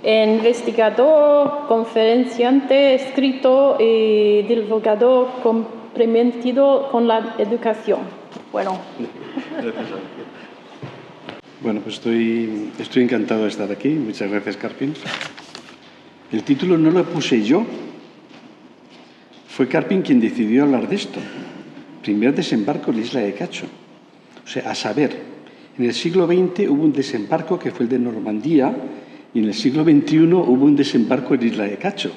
investigador, conferenciante, escritor y divulgador comprometido con la educación. Bueno. Bueno, pues estoy encantado de estar aquí. Muchas gracias, Carpin. El título no lo puse yo. Fue Carpin quien decidió hablar de esto. Primer desembarco en la isla de Cacho. O sea, a saber, en el siglo XX hubo un desembarco que fue el de Normandía y en el siglo XXI hubo un desembarco en la isla de Cacho.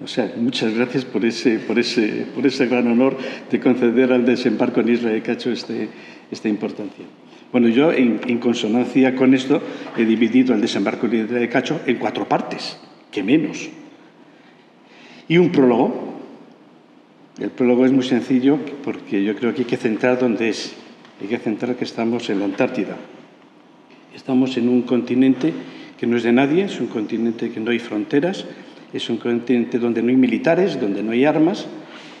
O sea, muchas gracias por ese gran honor de conceder al desembarco en la isla de Cacho esta importancia. Bueno, yo, en consonancia con esto, he dividido el desembarco en la isla de Cacho en 4 partes, que menos. Y un prólogo. El prólogo es muy sencillo porque yo creo que hay que centrar donde es. Hay que centrar que estamos en la Antártida. Estamos en un continente que no es de nadie, es un continente que no hay fronteras, es un continente donde no hay militares, donde no hay armas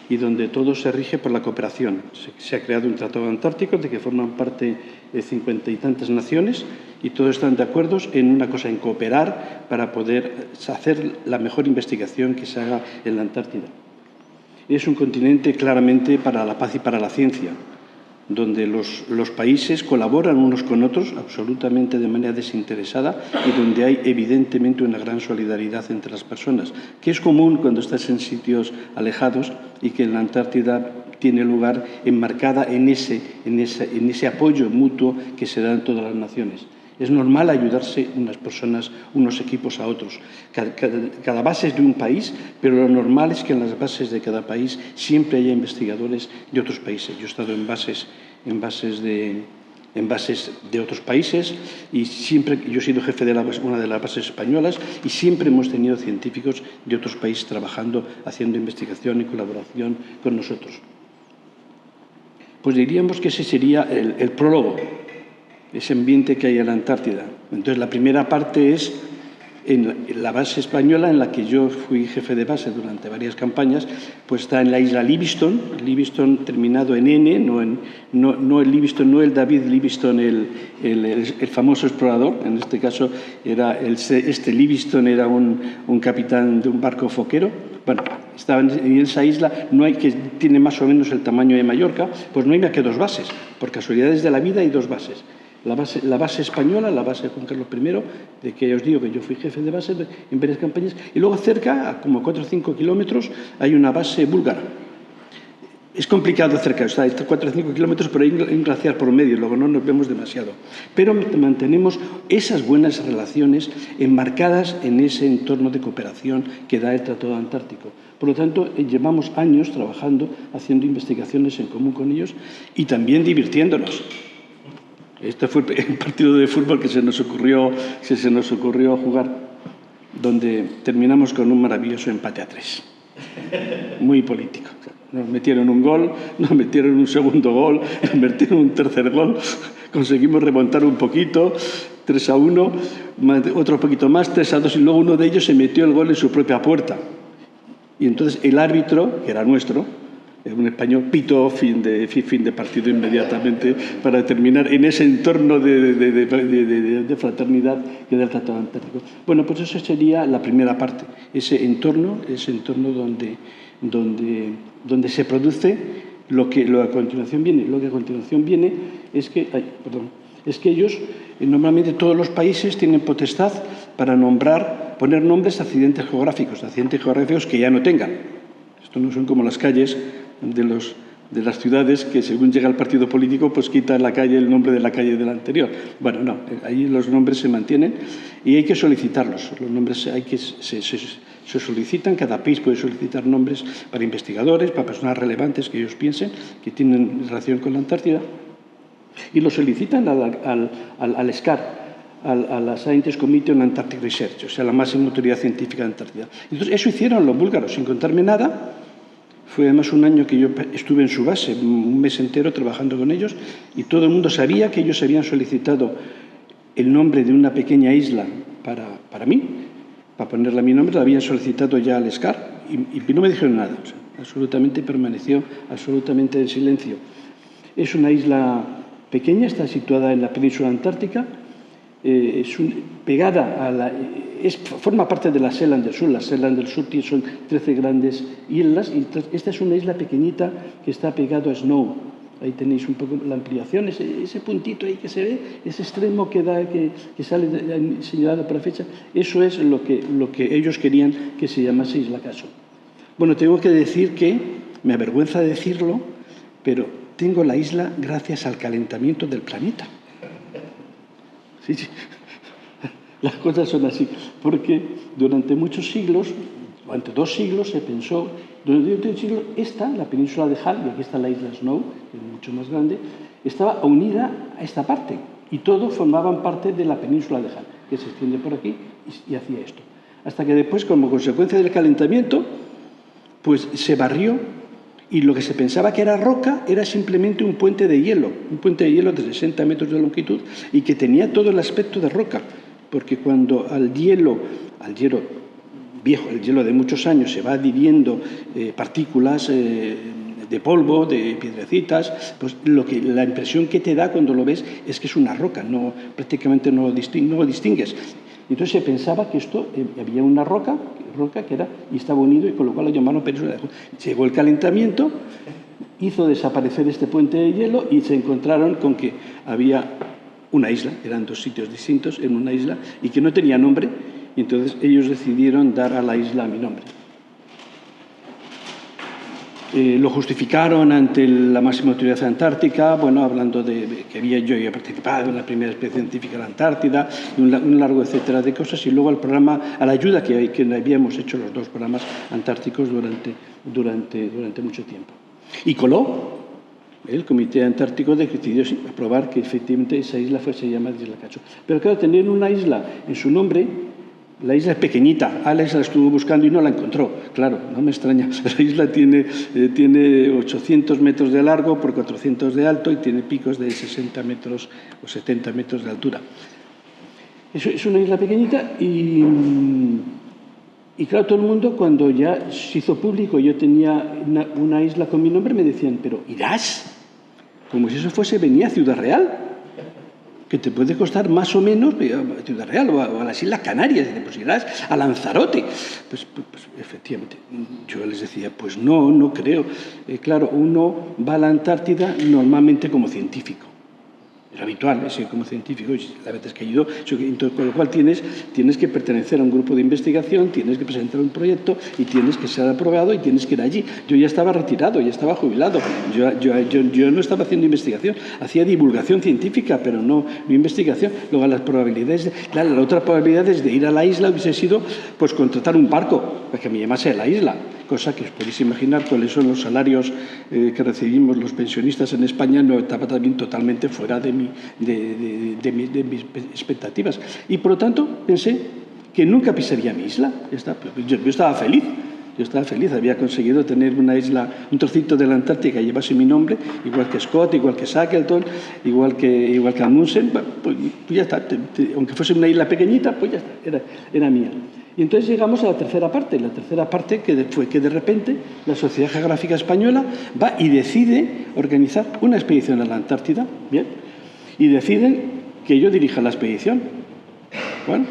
y donde todo se rige por la cooperación. Se ha creado un tratado antártico de que forman parte de 50 y tantas naciones y todos están de acuerdo en una cosa, en cooperar para poder hacer la mejor investigación que se haga en la Antártida. Es un continente claramente para la paz y para la ciencia, donde los países colaboran unos con otros absolutamente de manera desinteresada y donde hay evidentemente una gran solidaridad entre las personas, que es común cuando estás en sitios alejados y que en la Antártida tiene lugar enmarcada en ese apoyo mutuo que se da en todas las naciones. Es normal ayudarse unas personas, unos equipos a otros. Cada base es de un país, pero lo normal es que en las bases de cada país siempre haya investigadores de otros países. Yo he estado en bases de otros países y siempre, yo he sido jefe de una de las bases españolas y siempre hemos tenido científicos de otros países trabajando, haciendo investigación y colaboración con nosotros. Pues diríamos que ese sería el prólogo. Ese ambiente que hay en la Antártida. Entonces, la primera parte es en la base española, en la que yo fui jefe de base durante varias campañas, pues está en la isla Livingstone terminado en N, no el Livingstone, no el David Livingstone, el famoso explorador. En este caso, este Livingstone era un capitán de un barco foquero. Bueno, estaba en esa isla, que tiene más o menos el tamaño de Mallorca, pues no hay más que 2 bases. Por casualidades de la vida hay 2 bases. La base española, la base de Juan Carlos I, de que os digo que yo fui jefe de base en varias campañas, y luego cerca, a como 4 o 5 kilómetros, hay una base búlgara. Es complicado cerca, está a 4 o 5 kilómetros, pero hay un glaciar por medio, luego no nos vemos demasiado. Pero mantenemos esas buenas relaciones enmarcadas en ese entorno de cooperación que da el Tratado Antártico. Por lo tanto, llevamos años trabajando, haciendo investigaciones en común con ellos y también divirtiéndonos. Este fue el partido de fútbol que se nos ocurrió jugar, donde terminamos con un maravilloso empate a 3. Muy político. Nos metieron un gol, nos metieron un segundo gol, nos metieron un tercer gol, conseguimos remontar un poquito, 3-1, otro poquito más, 3-2, y luego uno de ellos se metió el gol en su propia puerta. Y entonces el árbitro, que era nuestro, un español, pitó fin de partido inmediatamente para terminar en ese entorno de fraternidad que da el Tratado Antártico. Bueno, pues eso sería la primera parte, ese entorno donde se produce lo que a continuación viene. Lo que a continuación viene es que ellos, normalmente todos los países tienen potestad para poner nombres a accidentes geográficos que ya no tengan. Esto no son como las calles de las ciudades que según llega el partido político pues quita la calle el nombre de la calle del anterior. Bueno, no, ahí los nombres se mantienen y hay que solicitarlos. Los nombres se solicitan, cada país puede solicitar nombres para investigadores, para personas relevantes que ellos piensen que tienen relación con la Antártida y lo solicitan al SCAR, al Scientist Committee on Antarctic Research, o sea, la máxima autoridad científica de Antártida. Entonces, eso hicieron los búlgaros sin contarme nada. Fue además un año que yo estuve en su base, un mes entero trabajando con ellos, y todo el mundo sabía que ellos habían solicitado el nombre de una pequeña isla para mí, para ponerle mi nombre, la habían solicitado ya al SCAR, y no me dijeron nada. O sea, absolutamente permaneció absolutamente en silencio. Es una isla pequeña, está situada en la península antártica, pegada a forma parte de la Shetland del Sur. La Shetland del Sur son 13 grandes islas y esta es una isla pequeñita que está pegado a Snow. Ahí tenéis un poco la ampliación, ese puntito ahí que se ve, ese extremo que sale señalado por la fecha, eso es lo que ellos querían que se llamase Isla Caso. Bueno, tengo que decir que, me avergüenza decirlo, pero tengo la isla gracias al calentamiento del planeta. Sí, sí. Las cosas son así, porque durante muchos siglos, durante 2 siglos, se pensó, durante un siglo, la península de Hall, y aquí está la isla Snow, que es mucho más grande, estaba unida a esta parte, y todos formaban parte de la península de Hall, que se extiende por aquí y hacía esto. Hasta que después, como consecuencia del calentamiento, pues se barrió, y lo que se pensaba que era roca era simplemente un puente de hielo de 60 metros de longitud, y que tenía todo el aspecto de roca, porque cuando al hielo viejo, el hielo de muchos años, se va adhiriendo partículas de polvo, de piedrecitas, pues la impresión que te da cuando lo ves es que es una roca, prácticamente no lo distingues. Entonces se pensaba que esto había una roca que era, y estaba unido, y con lo cual lo llamaron península de Hall. Llegó el calentamiento, hizo desaparecer este puente de hielo y se encontraron con que había una isla, eran 2 sitios distintos en una isla y que no tenía nombre, y entonces ellos decidieron dar a la isla mi nombre. Lo justificaron ante la máxima autoridad antártica, bueno, hablando de que yo había participado en la primera expedición científica a la Antártida, y un largo etcétera de cosas, y luego a la ayuda que habíamos hecho los 2 programas antárticos durante mucho tiempo. Y coló. El Comité Antártico decidió aprobar que efectivamente esa isla fuese llamada Isla Cacho. Pero claro, tener una isla en su nombre, la isla es pequeñita. Alex la estuvo buscando y no la encontró. Claro, no me extraña. La isla tiene 800 metros de largo por 400 de alto y tiene picos de 60 metros o 70 metros de altura. Es una isla pequeñita y claro, todo el mundo, cuando ya se hizo público, yo tenía una isla con mi nombre, me decían, ¿pero irás? Como si eso fuese venir a Ciudad Real, que te puede costar más o menos a Ciudad Real o a las Islas Canarias, pues irás a Lanzarote. Pues efectivamente, yo les decía, pues no creo. Claro, uno va a la Antártida normalmente como científico. Es habitual, como científico, y la vez que he ido, con lo cual tienes que pertenecer a un grupo de investigación, tienes que presentar un proyecto y tienes que ser aprobado y tienes que ir allí. Yo ya estaba retirado, ya estaba jubilado, yo no estaba haciendo investigación, hacía divulgación científica, pero no investigación. Luego las probabilidades, claro, la otra probabilidad es de ir a la isla hubiese sido pues contratar un barco para que me llamase a la isla, cosa que os podéis imaginar cuáles son los salarios que recibimos los pensionistas en España. No estaba también totalmente fuera de mis expectativas. Y por lo tanto pensé que nunca pisaría mi isla. Yo estaba feliz. Había conseguido tener una isla, un trocito de la Antártica que llevase mi nombre, igual que Scott, igual que Shackleton, igual que Amundsen. Pues ya está. Aunque fuese una isla pequeñita, pues ya está, era mía. Y entonces llegamos a la tercera parte. La tercera parte fue que de repente la Sociedad Geográfica Española va y decide organizar una expedición a la Antártida. Bien. Y deciden que yo dirija la expedición. Bueno,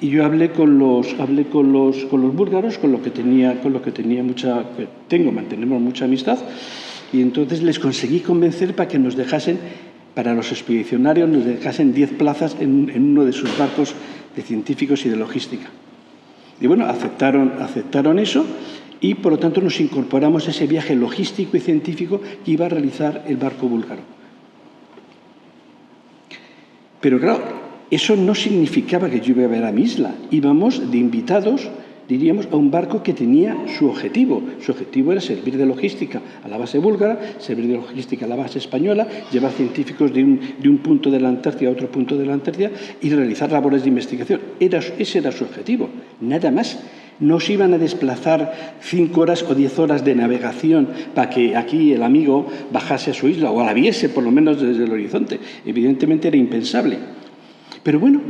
y yo hablé con los búlgaros, mantenemos mucha amistad, y entonces les conseguí convencer para que nos dejasen, para los expedicionarios, nos dejasen 10 plazas en uno de sus barcos de científicos y de logística. Y bueno, aceptaron eso, y por lo tanto nos incorporamos a ese viaje logístico y científico que iba a realizar el barco búlgaro. Pero claro, eso no significaba que yo iba a ver a mi isla. Íbamos de invitados, diríamos, a un barco que tenía su objetivo. Su objetivo era servir de logística a la base búlgara, servir de logística a la base española, llevar científicos de un punto de la Antártida a otro punto de la Antártida y realizar labores de investigación. Ese era su objetivo, nada más. No se iban a desplazar 5 horas o 10 horas de navegación para que aquí el amigo bajase a su isla o la viese por lo menos desde el horizonte. Evidentemente era impensable. Pero bueno,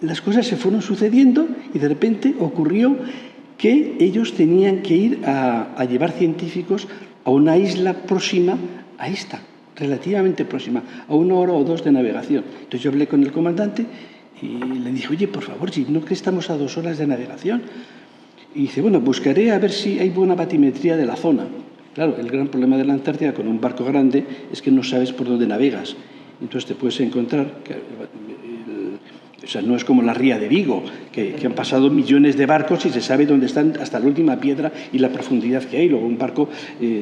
las cosas se fueron sucediendo y de repente ocurrió que ellos tenían que ir a llevar científicos a una isla próxima a esta. relativamente próxima, a 1 hora o 2 de navegación. Entonces yo hablé con el comandante y le dije, oye, por favor, si no que estamos a 2 horas de navegación. Y dice, bueno, buscaré a ver si hay buena batimetría de la zona. Claro, el gran problema de la Antártida con un barco grande es que no sabes por dónde navegas. Entonces te puedes encontrar, o sea, no es como la ría de Vigo, que han pasado millones de barcos y se sabe dónde están hasta la última piedra y la profundidad que hay. Luego un barco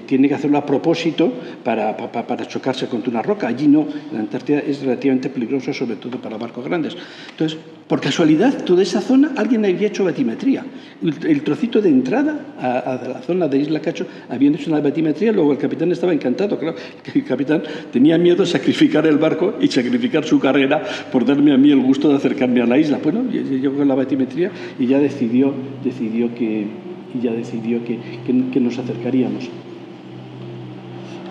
tiene que hacerlo a propósito para chocarse contra una roca. Allí no, la Antártida es relativamente peligrosa, sobre todo para barcos grandes. Entonces, por casualidad, toda esa zona alguien había hecho batimetría. El trocito de entrada a la zona de Isla Cacho habían hecho una batimetría, luego el capitán estaba encantado. Claro, el capitán tenía miedo de sacrificar el barco y sacrificar su carrera por darme a mí el gusto de acercarme a la isla. Bueno, llegó con la batimetría y ya decidió que nos acercaríamos.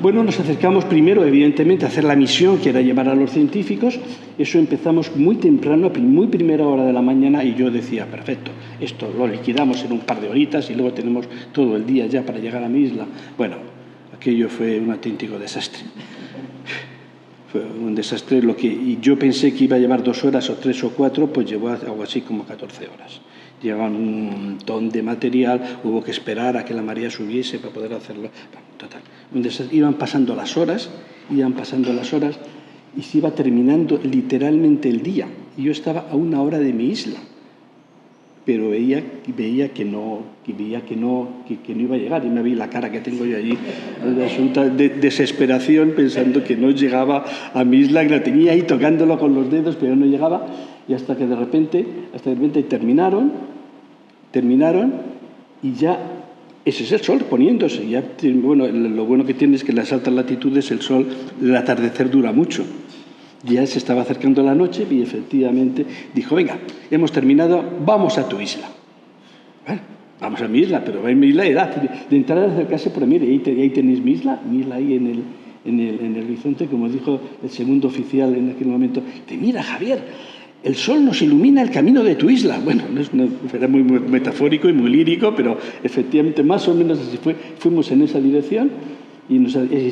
Bueno, nos acercamos primero, evidentemente, a hacer la misión, que era llevar a los científicos. Eso empezamos muy temprano, muy primera hora de la mañana, y yo decía, perfecto, esto lo liquidamos en un par de horitas y luego tenemos todo el día ya para llegar a mi isla. Bueno, aquello fue un auténtico desastre. Fue un desastre. Y yo pensé que iba a llevar 2 horas o 3 o 4, pues llevó algo así como 14 horas. Llevaban un montón de material, hubo que esperar a que la marea subiese para poder hacerlo. Bueno, total, un desastre. Iban pasando las horas y se iba terminando literalmente el día. Y yo estaba a 1 hora de mi isla, pero veía que no iba a llegar, y me vi la cara que tengo yo allí de absoluta desesperación, pensando que no llegaba a mi isla, que la tenía ahí tocándolo con los dedos, pero no llegaba, y hasta que de repente terminaron y ya ese es el sol poniéndose. Ya, bueno, lo bueno que tiene es que en las altas latitudes el sol, el atardecer dura mucho. Ya se estaba acercando la noche y efectivamente dijo, venga, hemos terminado, vamos a tu isla. Bueno, vamos a mi isla, pero mi isla era de entrar a acercarse por mí, y ahí tenéis mi isla ahí en el horizonte, como dijo el segundo oficial en aquel momento. Dice, mira, Javier, el sol nos ilumina el camino de tu isla. Bueno, era muy metafórico y muy lírico, pero efectivamente más o menos así fue. Fuimos en esa dirección y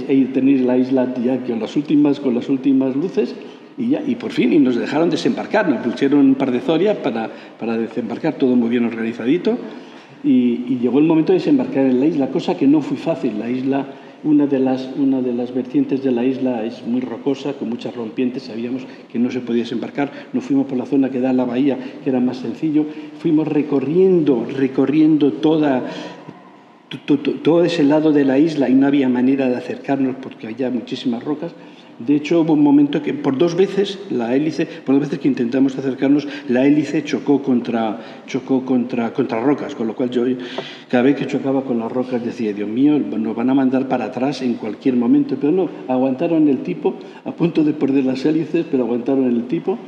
ahí tenéis la isla ya con las últimas luces y por fin nos dejaron desembarcar. Nos pusieron un par de zorias para desembarcar, todo muy bien organizadito, y llegó el momento de desembarcar en la isla, cosa que no fue fácil. La isla, una de las vertientes de la isla es muy rocosa, con muchas rompientes. Sabíamos que no se podía desembarcar. Nos fuimos por la zona que da a la bahía, que era más sencillo. Fuimos recorriendo todo ese lado de la isla y no había manera de acercarnos porque había muchísimas rocas. De hecho, hubo un momento que por dos veces que intentamos acercarnos, la hélice chocó contra rocas, con lo cual yo cada vez que chocaba con las rocas decía, Dios mío, nos van a mandar para atrás en cualquier momento. Pero no, aguantaron el tipo, a punto de perder las hélices, pero aguantaron el tipo.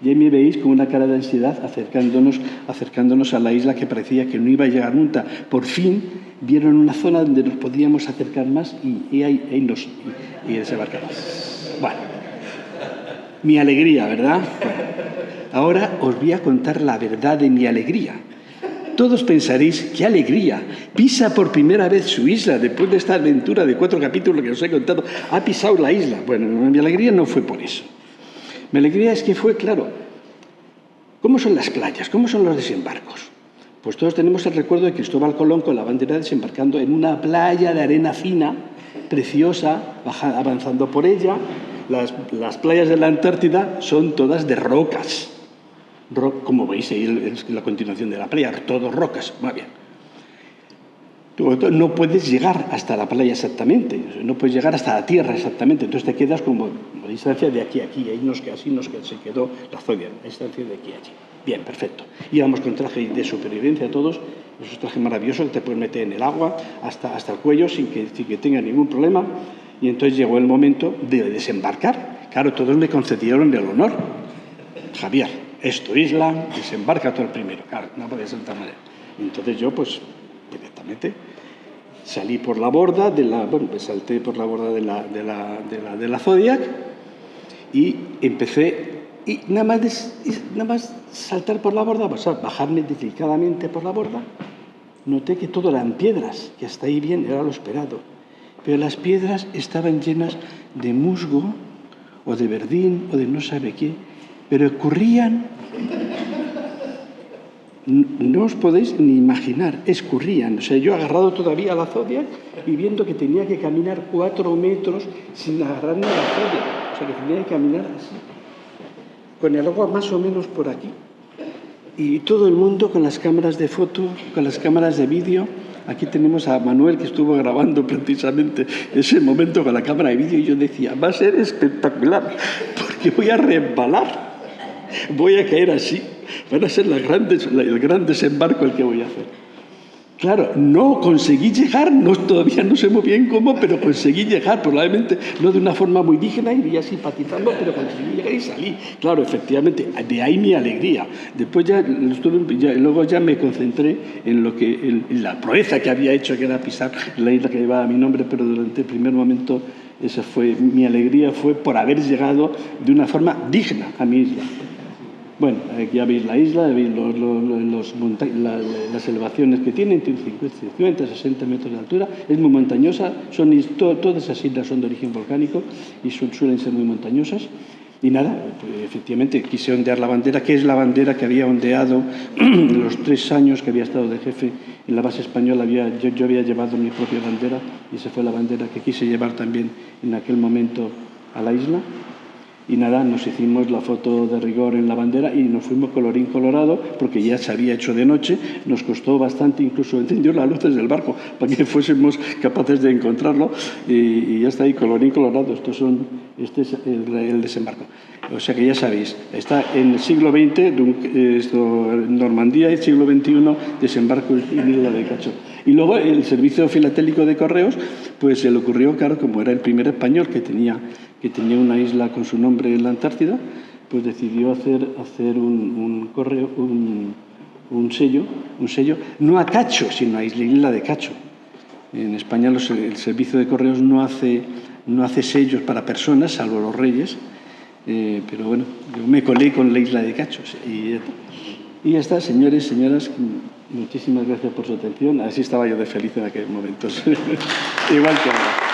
Y ahí me veis con una cara de ansiedad acercándonos a la isla, que parecía que no iba a llegar nunca. Por fin vieron una zona donde nos podíamos acercar más y ahí desembarcamos. Bueno, mi alegría, ¿verdad? Bueno, ahora os voy a contar la verdad de mi alegría. Todos pensaréis, ¡qué alegría! Pisa por primera vez su isla, después de esta aventura de 4 capítulos que os he contado, ha pisado la isla. Bueno, mi alegría no fue por eso. Mi alegría es que fue, claro, ¿cómo son las playas? ¿Cómo son los desembarcos? Pues todos tenemos el recuerdo de Cristóbal Colón con la bandera desembarcando en una playa de arena fina, preciosa, avanzando por ella. Las playas de la Antártida son todas de rocas. Como veis ahí es la continuación de la playa, todo rocas. Muy bien. No puedes llegar hasta la playa exactamente, no puedes llegar hasta la tierra exactamente, entonces te quedas como a distancia de aquí a aquí, y ahí se quedó la zona, a distancia de aquí a allí. Bien, perfecto. Íbamos con traje de supervivencia todos, esos trajes maravillosos que te puedes meter en el agua hasta el cuello sin que tenga ningún problema, y entonces llegó el momento de desembarcar. Claro, todos me concedieron el honor. Javier, es tu isla, desembarca tú el primero. Claro, no puede ser de otra manera. Entonces yo, pues, directamente salí por la borda salté por la borda de la Zodiac y empecé, y nada más saltar por la borda, bajarme delicadamente por la borda, noté que todo eran piedras, que hasta ahí bien era lo esperado. pero las piedras estaban llenas de musgo o de verdín o de no sabe qué, pero escurrían. No os podéis ni imaginar, escurrían. O sea, yo agarrado todavía a la Zodiac y viendo que tenía que caminar 4 metros sin agarrarme a la Zodiac. O sea, que tenía que caminar así, con el agua más o menos por aquí. Y todo el mundo con las cámaras de foto, con las cámaras de vídeo. Aquí tenemos a Manuel, que estuvo grabando precisamente ese momento con la cámara de vídeo, y yo decía, va a ser espectacular, porque voy a resbalar, voy a caer así, van a ser el gran desembarco el que voy a hacer. Claro, no conseguí llegar, todavía no sé muy bien cómo, pero conseguí llegar, probablemente no de una forma muy digna, iría simpatizando, pero conseguí llegar y salí. Claro, efectivamente, de ahí mi alegría. Después luego ya me concentré en la proeza que había hecho, que era pisar la isla que llevaba mi nombre, pero durante el primer momento mi alegría fue por haber llegado de una forma digna a mi isla. Bueno, aquí ya veis la isla, veis las elevaciones que tienen, tiene 50, 60 metros de altura, es muy montañosa, todas esas islas son de origen volcánico y suelen ser muy montañosas. Y nada, pues, efectivamente quise ondear la bandera, que es la bandera que había ondeado en los 3 años que había estado de jefe en la base española. Yo había llevado mi propia bandera y esa fue la bandera que quise llevar también en aquel momento a la isla. Y nada, nos hicimos la foto de rigor en la bandera y nos fuimos colorín colorado, porque ya se había hecho de noche. Nos costó bastante incluso encendió las luces del barco para que fuésemos capaces de encontrarlo, y ya está ahí, colorín colorado. Este es el desembarco. O sea que ya sabéis, está en el siglo XX, Normandía, y el siglo XXI, desembarco en Isla de Cacho. Y luego el servicio filatélico de correos, pues se le ocurrió, claro, como era el primer español que tenía una isla con su nombre en la Antártida, pues decidió hacer un sello, no a Cacho, sino a Isla de Cacho. En España el servicio de correos no hace sellos para personas, salvo los reyes, pero bueno, yo me colé con la Isla de Cacho. Y ya está, señores, señoras, muchísimas gracias por su atención. Así estaba yo de feliz en aquellos momentos. Igual que ahora.